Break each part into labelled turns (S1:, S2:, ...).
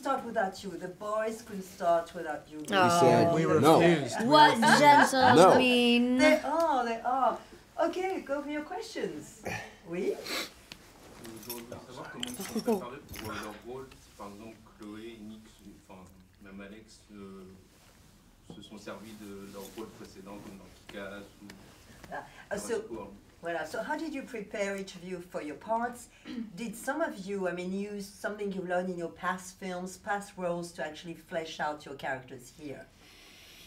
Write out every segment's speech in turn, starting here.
S1: start without you. The boys couldn't start without you.
S2: We said
S3: we
S2: no.
S3: refused.
S4: What gentle
S2: No.
S4: mean?
S1: They are. Okay, go for your questions. Oui.
S5: J'aurais voulu savoir comment ils se sont préparés pour leur rôle. Par exemple, Chloé, Nick, enfin même Alex se sont servis de leur rôle précédent comme dans Kick-Ass ou
S1: So how did you prepare each of you for your parts? Did some of you, use something you learned in your past films, past roles to actually flesh out your characters here?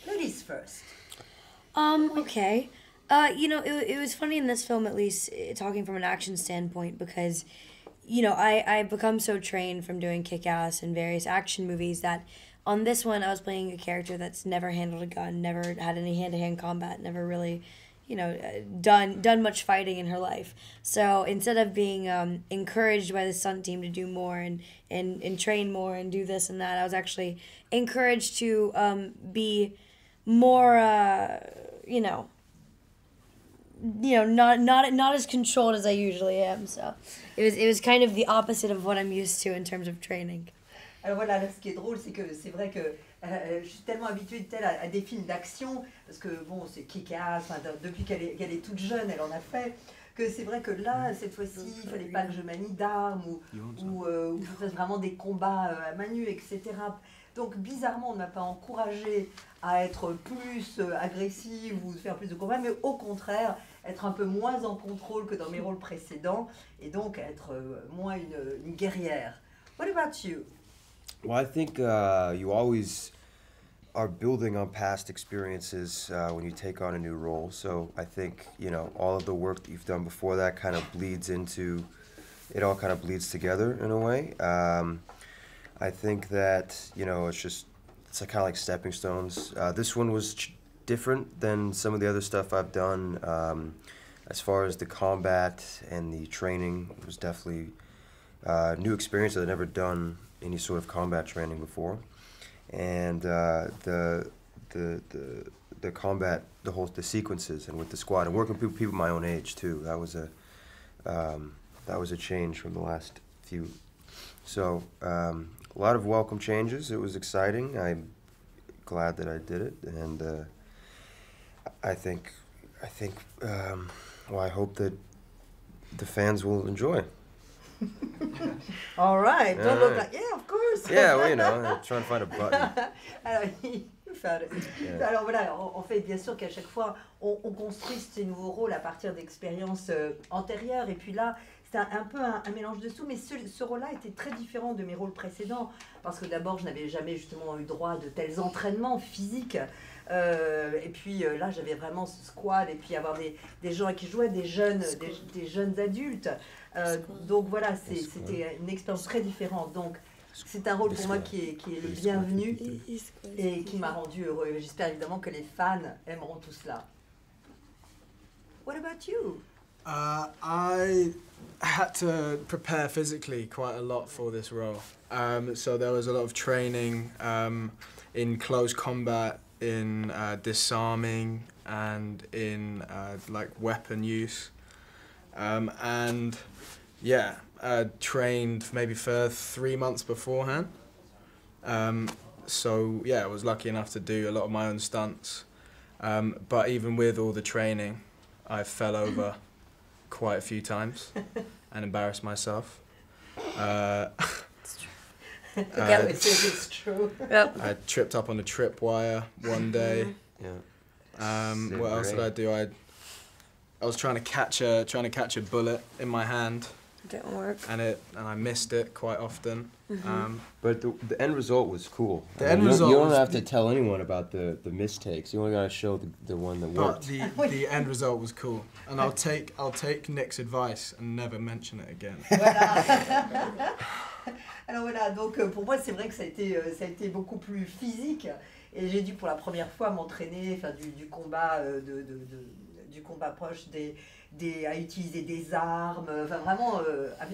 S1: Ladies first.
S4: Okay. It was funny in this film, at least, talking from an action standpoint, because, I've become so trained from doing Kick-Ass and various action movies that on this one I was playing a character that's never handled a gun, never had any hand-to-hand combat, never really, done much fighting in her life. So instead of being encouraged by the stunt team to do more and train more and do this and that, I was actually encouraged to be more, not as controlled as I usually am. So it was kind of the opposite of what I'm used to in terms of training.
S1: Alors voilà, ce qui est drôle, c'est que c'est vrai que je suis tellement habituée à des films d'action, parce que bon, c'est Kick-Ass, depuis qu'elle est toute jeune, elle en a fait, que c'est vrai que là, cette fois-ci, il ne fallait pas que je manie d'armes ou que je fasse vraiment des combats à main nue, etc. Donc bizarrement, on ne m'a pas encouragée à être plus agressive ou faire plus de combats, mais au contraire, être un peu moins en contrôle que dans mes rôles précédents, et donc être moins une guerrière. What about you?
S2: Well, I think you always are building on past experiences when you take on a new role. So I think, all of the work that you've done before that kind of bleeds together in a way. I think that, it's kind of like stepping stones. This one was different than some of the other stuff I've done. As far as the combat and the training, it was definitely a new experience that I'd never done any sort of combat training before, and the combat, the sequences, and with the squad, and working with people my own age too. That was a change from the last few. So a lot of welcome changes. It was exciting. I'm glad that I did it, and I hope that the fans will enjoy.
S1: All right, don't look like, yeah, of course.
S2: Yeah, well, I'm trying to find a button.
S1: Alors, you found it. Yeah. Alors voilà, en fait, bien sûr qu'à chaque fois, on construit ces nouveaux rôles à partir d'expériences antérieures, et puis là, c'est un peu un mélange de tout, mais ce rôle-là était très différent de mes rôles précédents, parce que d'abord, je n'avais jamais justement eu droit à de tels entraînements physiques. Et puis là, j'avais vraiment ce squad, et puis avoir des gens qui jouaient, des jeunes adultes. Donc voilà, c'était une expérience très différente. Donc c'est un rôle pour moi qui est le bienvenu et qui m'a rendu heureux. J'espère évidemment que les fans aimeront tout cela. What about you?
S3: I had to prepare physically quite a lot for this role. So there was a lot of training in close combat, in disarming, and in weapon use. And yeah, trained maybe for 3 months beforehand. So yeah, I was lucky enough to do a lot of my own stunts. But even with all the training, I fell over quite a few times and embarrassed myself.
S1: It's true.
S4: Yep.
S3: I tripped up on a tripwire one day.
S2: Yeah.
S3: What else did I do? I was trying to catch a bullet in my hand.
S4: Didn't work.
S3: And I missed it quite often.
S2: But the end result was cool.
S3: You don't
S2: have to tell anyone about the mistakes. You only gotta show the one that worked.
S3: But the end result was cool, and I'll take Nick's advice and never mention it again.
S1: Voilà. Alors voilà, donc pour moi c'est vrai que ça a été beaucoup plus physique, et j'ai dû pour la première fois m'entraîner, faire du combat du combat proche, à utiliser des armes, enfin vraiment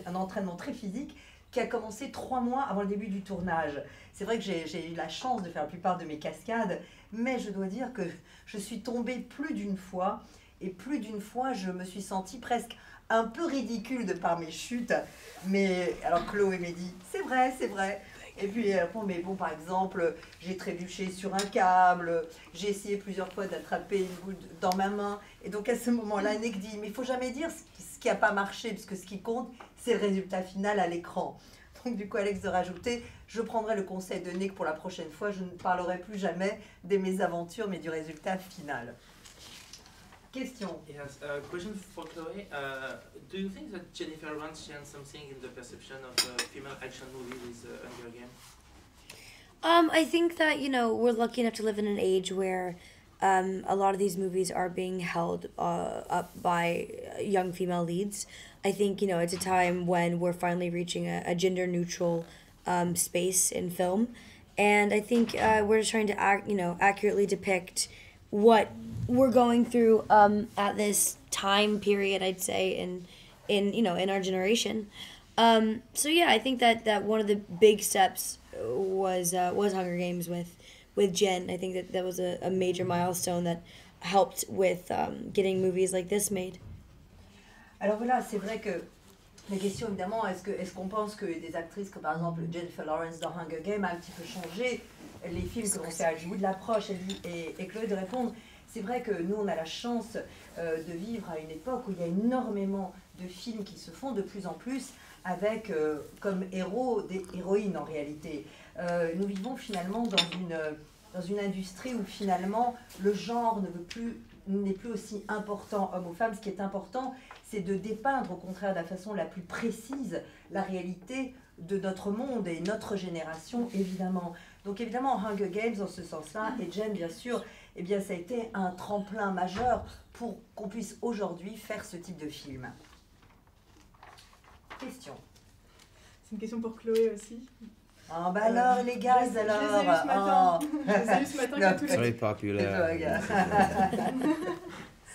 S1: un entraînement très physique qui a commencé 3 mois avant le début du tournage. C'est vrai que j'ai eu la chance de faire la plupart de mes cascades, mais je dois dire que je suis tombée plus d'une fois, et plus d'une fois je me suis sentie presque un peu ridicule de par mes chutes. Mais alors Chloé m'a dit, c'est vrai, Et puis elle répond, mais bon, par exemple, j'ai trébuché sur un câble, j'ai essayé plusieurs fois d'attraper une goutte dans ma main. Et donc à ce moment-là, Nick dit, mais il faut jamais dire ce qui n'a pas marché, parce que ce qui compte, c'est le résultat final à l'écran. Donc du coup, Alex de rajouter, je prendrai le conseil de Nick pour la prochaine fois, je ne parlerai plus jamais des mésaventures, mais du résultat final. Question.
S6: Yes, question for Chloé. Do you think that Jennifer Lawrence changed something in the perception of female action movie with Hunger Games?
S4: I think that, you know, we're lucky enough to live in an age where a lot of these movies are being held up by young female leads. I think, you know, it's a time when we're finally reaching a gender-neutral space in film. And I think we're just trying to accurately depict what we're going through at this time period, I'd say, in our generation. So yeah, I think that one of the big steps was Hunger Games with Jen. I think that was a major milestone that helped with getting movies like this made.
S1: Alors voilà, c'est vrai que la question évidemment, est-ce qu'on pense que des actrices comme par exemple Jennifer Lawrence dans Hunger Games a un petit peu changé les films que l'on fait à Hollywood, l'approche, et Chloé de répondre. C'est vrai que nous, on a la chance de vivre à une époque où il y a énormément de films qui se font de plus en plus avec comme héros des héroïnes en réalité. Nous vivons finalement dans une industrie où finalement le genre n'est plus aussi important homme ou femme. Ce qui est important, c'est de dépeindre au contraire de la façon la plus précise la réalité de notre monde et notre génération évidemment. Donc évidemment Hunger Games en ce sens-là, et Jen bien sûr, eh bien ça a été un tremplin majeur pour qu'on puisse aujourd'hui faire ce type de film. Question.
S7: C'est une question pour Chloé aussi.
S1: Ah bah alors les gars, alors.
S7: Je les ai eus ce matin. Je les ai eus ce matin comme tous les...
S2: Very popular.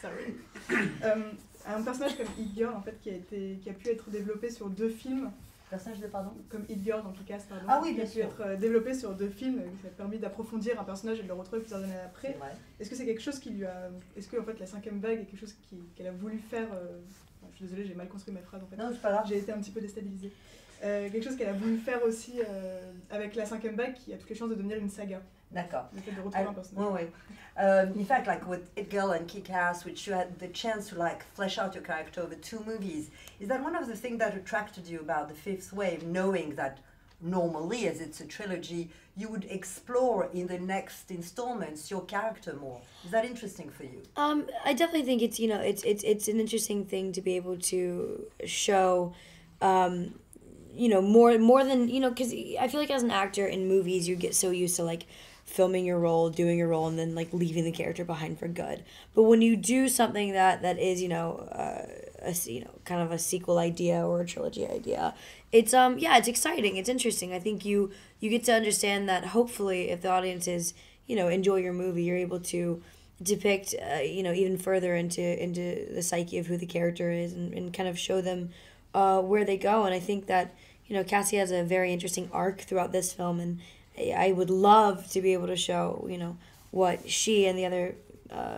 S7: Sorry. Un personnage comme Hit Girl en fait qui a pu être développé sur 2 films.
S1: Personnage de pardon.
S7: Comme Hit Girl dans Kick-Ass pardon.
S1: Ah oui bien sûr.
S7: Qui a pu être développé sur 2 films, ça a permis d'approfondir un personnage et de le retrouver plusieurs années après. Est-ce que c'est quelque chose qui lui a, est-ce que en fait la 5e vague est quelque chose qu'elle a voulu faire je suis désolée, j'ai mal construit ma phrase en fait.
S1: Non c'est pas grave.
S7: J'ai été un petit peu déstabilisée. Quelque chose qu'elle a voulu faire aussi avec la 5e vague qui a toutes les chances de devenir une saga.
S1: D'accord.
S7: Le fait de retrouver un personnage.
S1: Oui, oui. In fact, like with It Girl and Kick-Ass, which you had the chance to like flesh out your character over 2 movies, is that one of the things that attracted you about the 5th wave, knowing that normally, as it's a trilogy, you would explore in the next installments your character more? Is that interesting for you?
S4: I definitely think it's, you know, it's an interesting thing to be able to show. You know, more than, you know, because I feel like as an actor in movies, you get so used to like filming your role, doing your role, and then like leaving the character behind for good. But when you do something that is, you know, kind of a sequel idea or a trilogy idea, it's it's exciting, it's interesting. I think you get to understand that hopefully if the audiences, you know, enjoy your movie, you're able to depict you know, even further into the psyche of who the character is and kind of show them where they go. And I think that, you know, Cassie has a very interesting arc throughout this film, and I would love to be able to show, you know, what she and the other,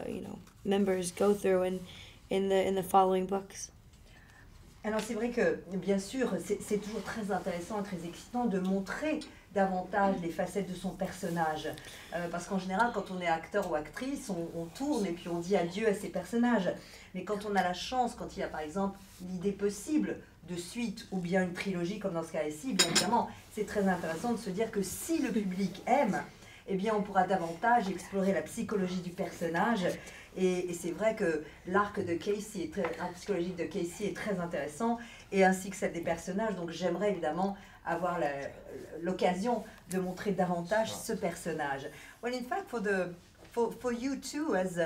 S4: you know, members go through in the following books.
S1: Alors c'est vrai que, bien sûr, c'est toujours très intéressant et très excitant de montrer davantage les facettes de son personnage. Parce qu'en général, quand on est acteur ou actrice, on tourne et puis on dit adieu à ses personnages. Mais quand on a la chance, quand il y a par exemple l'idée possible de suite ou bien une trilogie comme dans ce cas-ci, bien évidemment, c'est très intéressant de se dire que si le public aime, eh bien on pourra davantage explorer la psychologie du personnage. Et c'est vrai que l'arc de Casey, l'arc psychologique de Casey est très intéressant, et ainsi que celle des personnages. Donc j'aimerais évidemment avoir l'occasion de montrer davantage ce personnage. Well, in fact, for you too, as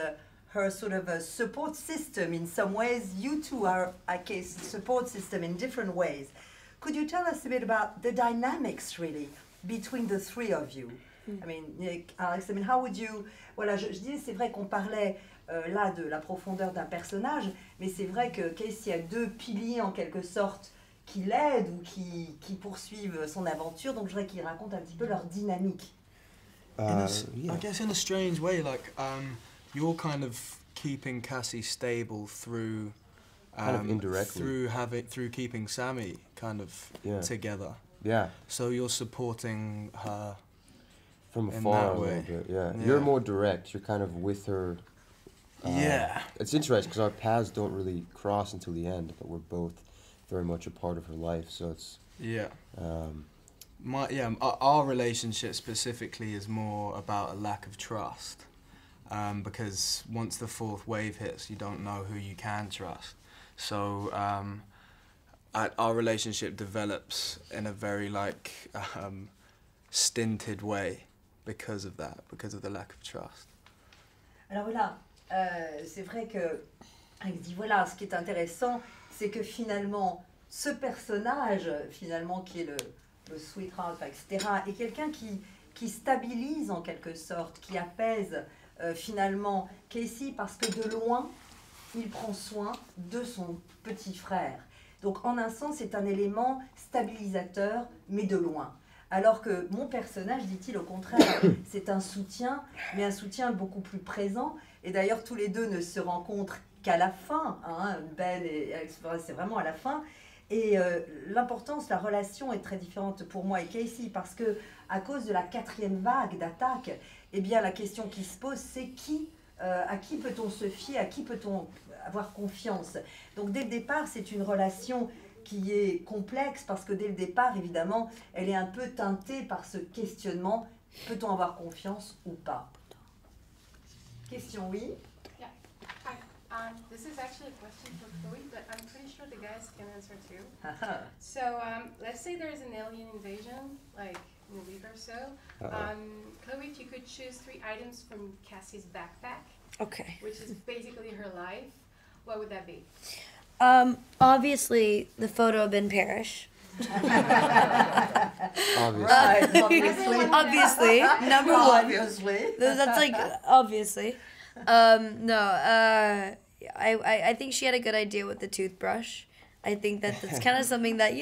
S1: her sort of a support system in some ways, you two are a case support system in different ways. Could you tell us a bit about the dynamics really between the 3 of you? I mean, Alex, I mean, how would you... Voilà, je dis, c'est vrai qu'on parlait là de la profondeur d'un personnage, mais c'est vrai que Casey a 2 piliers en quelque sorte qui l'aident ou qui poursuivent son aventure, donc je voudrais qu'il raconte un petit peu leur dynamique.
S3: I guess in a strange way, like you're kind of keeping Cassie stable through
S2: kind of indirectly
S3: through keeping Sammy kind of together.
S2: Yeah.
S3: So you're supporting her
S2: From
S3: in
S2: afar
S3: that
S2: a
S3: way.
S2: little bit, yeah.
S3: Yeah.
S2: You're more direct. You're kind of with her.
S3: Yeah.
S2: It's interesting because our paths don't really cross until the end, but we're both very much a part of her life. So it's
S3: Yeah.
S2: um,
S3: Our relationship specifically is more about a lack of trust, because once the fourth wave hits, you don't know who you can trust. So our relationship develops in a very stinted way because of that, because of the lack of trust.
S1: Alors voilà, c'est vrai que il dit voilà, ce qui est intéressant, c'est que finalement, ce personnage, finalement, qui est le sweetheart, enfin, etc., est quelqu'un qui stabilise en quelque sorte, qui apaise finalement Casey parce que de loin, il prend soin de son petit frère. Donc en un sens, c'est un élément stabilisateur, mais de loin. Alors que mon personnage, dit-il, au contraire, c'est un soutien, mais un soutien beaucoup plus présent. Et d'ailleurs, tous les deux ne se rencontrent qu'à la fin. Hein, Ben et Alex, c'est vraiment à la fin. Et l'importance, la relation est très différente pour moi et Casey, parce que à cause de la 4e vague d'attaque, eh bien, la question qui se pose, c'est à qui peut-on se fier, à qui peut-on avoir confiance. Donc dès le départ, c'est une relation qui est complexe parce que dès le départ, évidemment, elle est un peu teintée par ce questionnement, peut-on avoir confiance ou pas? Question, oui?
S8: Yeah. Hi. This is actually a question for Chloe, but I'm pretty sure the guys can answer too. So let's say there's an alien invasion, like in a week or so. Chloe, if you could choose 3 items from Cassie's backpack,
S4: Okay.
S8: which is basically her life, what would that be?
S4: Obviously, the photo of Ben Parrish.
S2: obviously.
S1: Obviously.
S4: Obviously, number one.
S1: Obviously.
S4: That's like obviously. No. I think she had a good idea with the toothbrush. I think that's kind of something that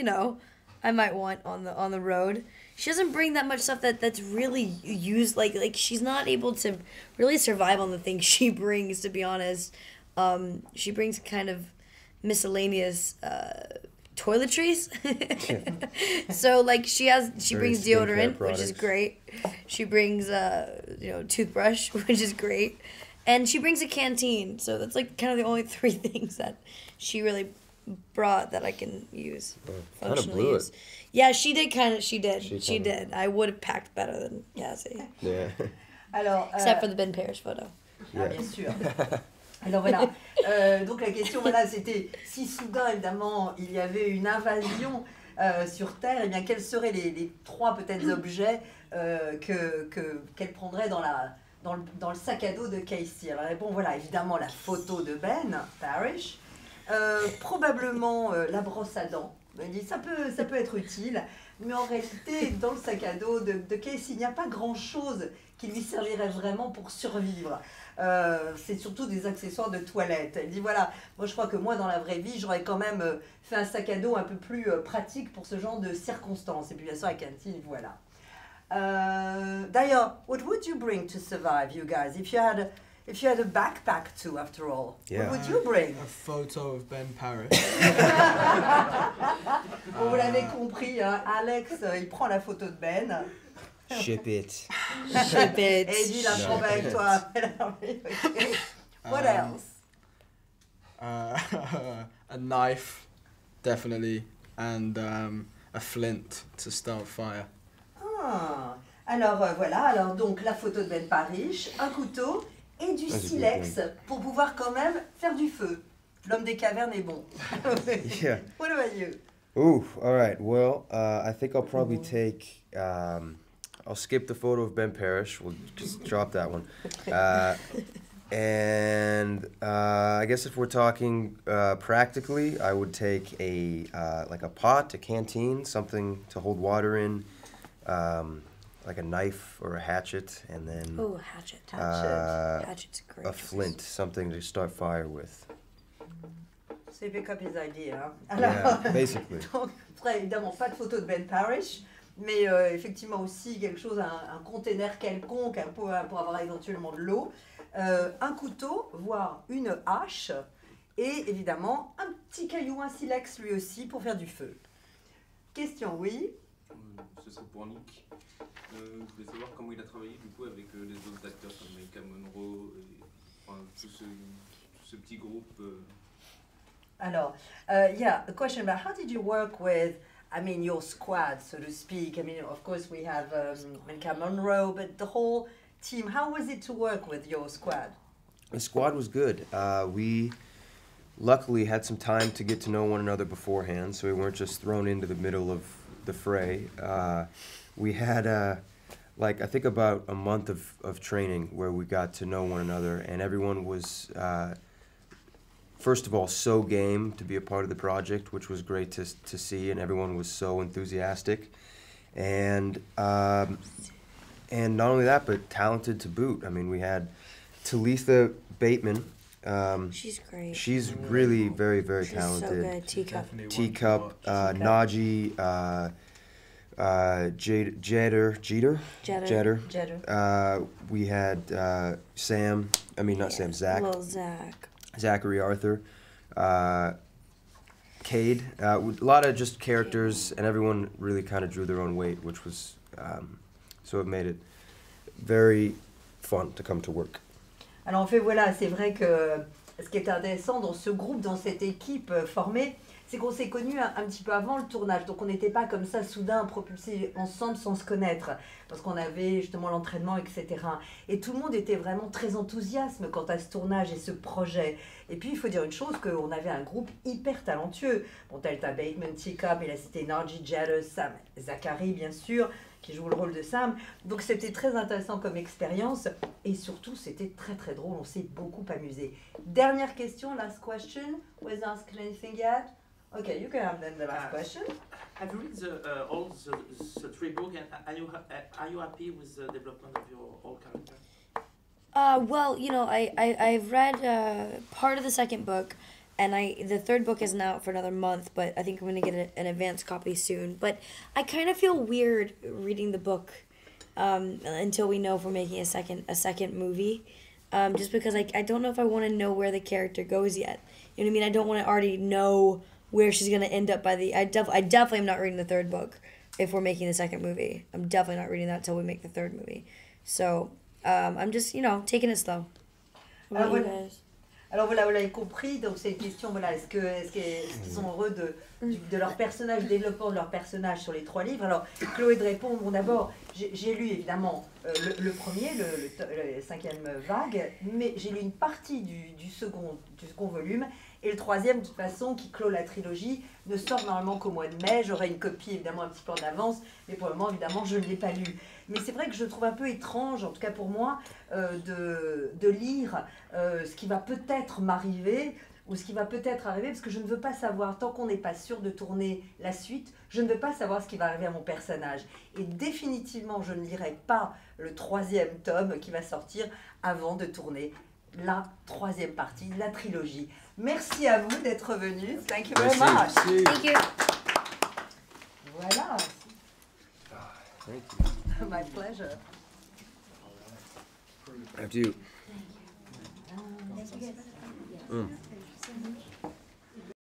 S4: I might want on the road. She doesn't bring that much stuff that's really used. Like she's not able to really survive on the things she brings. To be honest, she brings kind of miscellaneous toiletries. So like she brings deodorant, which is great. She brings toothbrush, which is great, and she brings a canteen. So that's like kind of the only 3 things that she really brought that I can use.
S2: Kind of blew it.
S4: Yeah, she did. I would have packed better than Cassie.
S2: Yeah.
S1: Alors,
S4: Except for the Ben Parrish photo.
S1: Ah, bien sûr. Alors voilà, donc la question c'était si soudain évidemment il y avait une invasion sur Terre, eh bien quels seraient les 3 peut-être objets qu'elle prendrait dans le sac à dos de Casey. Alors bon voilà, évidemment la photo de Ben Parrish, probablement la brosse à dents. Elle dit ça peut être utile, mais en réalité dans le sac à dos de Casey il n'y a pas grand-chose qui lui servirait vraiment pour survivre. C'est surtout des accessoires de toilette. Elle dit voilà, moi je crois que moi dans la vraie vie j'aurais quand même fait un sac à dos un peu plus pratique pour ce genre de circonstances. Et puis bien sûr la cantine, voilà. D'ailleurs, what would you bring to survive, you guys, if you had a backpack too, after all?
S2: Yeah.
S1: What would you bring?
S3: A photo of Ben Parrish.
S1: Bon, vous l'avez compris, hein, Alex il prend la photo de Ben.
S2: Ship it.
S4: Ship it.
S1: Et il dit la prends avec toi. What else?
S3: A knife, definitely, and a flint to start fire.
S1: Ah, alors voilà, alors donc la photo de Ben Parrish, un couteau et du silex pour pouvoir quand même faire du feu. L'homme des cavernes est bon.
S2: Yeah.
S1: What about you?
S2: Ooh, all right. Well, I think I'll probably take. I'll skip the photo of Ben Parrish. We'll just drop that one. And I guess if we're talking practically, I would take a pot, a canteen, something to hold water in, like a knife or a hatchet, and then
S4: Oh, hatchet. Hatchet's great.
S2: a flint, something to start fire with.
S1: C'est pick up his idea. Hein.
S2: Yeah, basically.
S1: Donc, très évidemment, pas de photo de Ben Parrish, mais effectivement aussi quelque chose, un container quelconque pour avoir éventuellement de l'eau, un couteau, voire une hache, et évidemment un petit caillou, un silex lui aussi pour faire du feu. Question, oui?
S5: ce serait pour Nick. Je voulais savoir comment il a travaillé du coup avec les autres acteurs comme Micah Monroe et enfin, tout ce petit groupe.
S1: Alors, yeah, the question about how did you work with, I mean, your squad, so to speak? I mean, of course we have Micah Monroe, but the whole team, how was it to work with your squad?
S2: The squad was good. We luckily had some time to get to know one another beforehand, so we weren't just thrown into the middle of the fray. We had, I think about a month of training where we got to know one another, and everyone was, first of all, so game to be a part of the project, which was great to see, and everyone was so enthusiastic. And not only that, but talented to boot. I mean, we had Talitha Bateman.
S4: She's great.
S2: She's really very, very
S4: She's
S2: talented.
S4: so good.
S2: Teacup, Najee, Jeter. We had Sam. I mean, not Sam. Zach.
S4: Little Zach.
S2: Zachary Arthur. Cade. A lot of just characters, and everyone really kind of drew their own weight, which was so it made it very fun to come to work.
S1: Alors en fait voilà, c'est vrai que ce qui est intéressant dans ce groupe, dans cette équipe formée, c'est qu'on s'est connus un petit peu avant le tournage. Donc on n'était pas comme ça soudain propulsés ensemble sans se connaître, parce qu'on avait justement l'entraînement, etc. Et tout le monde était vraiment très enthousiaste quant à ce tournage et ce projet. Et puis il faut dire une chose, qu'on avait un groupe hyper talentueux. Bon, Delta Bateman, Teacup, il a cité Najee, Jeter, Sam, Zachary bien sûr, qui joue le rôle de Sam. Donc c'était très intéressant comme expérience et surtout c'était très très drôle, on s'est beaucoup amusé. Dernière question, last question. Was asked anything yet? Okay, you can have then the last question.
S6: Have you read all the three books and are you happy with the development of your old character?
S4: Well, you know, I've read part of the second book, and the third book isn't out for another month, but I think I'm going to get an advance copy soon. But I kind of feel weird reading the book until we know if we're making a second movie, just because I don't know if I want to know where the character goes yet. You know what I mean? I don't want to already know where she's going to end up by the... I definitely am not reading the third book if we're making the second movie. I'm definitely not reading that until we make the third movie. So, I'm just, you know, taking it slow. What about you guys?
S1: Alors voilà, vous l'avez compris, donc c'est une question, voilà, est-ce qu'ils sont heureux de leur personnage, du développement de leur personnage sur les 3 livres? Alors, Chloé de répondre, bon d'abord, j'ai lu évidemment le premier, le 5e vague, mais j'ai lu une partie du second volume, et le 3e, de toute façon, qui clôt la trilogie, ne sort normalement qu'au mois de mai. J'aurai une copie évidemment un petit peu en avance, mais pour le moment, évidemment, je ne l'ai pas lu. Mais c'est vrai que je trouve un peu étrange, en tout cas pour moi, de lire ce qui va peut-être m'arriver ou ce qui va peut-être arriver, parce que je ne veux pas savoir, tant qu'on n'est pas sûr de tourner la suite, je ne veux pas savoir ce qui va arriver à mon personnage. Et définitivement, je ne lirai pas le 3e tome qui va sortir avant de tourner la 3e partie, la trilogie. Merci à vous d'être venus. Thank you very much.
S4: Thank you.
S1: Voilà.
S2: Thank you.
S1: My pleasure.
S2: After you.
S1: Thank you.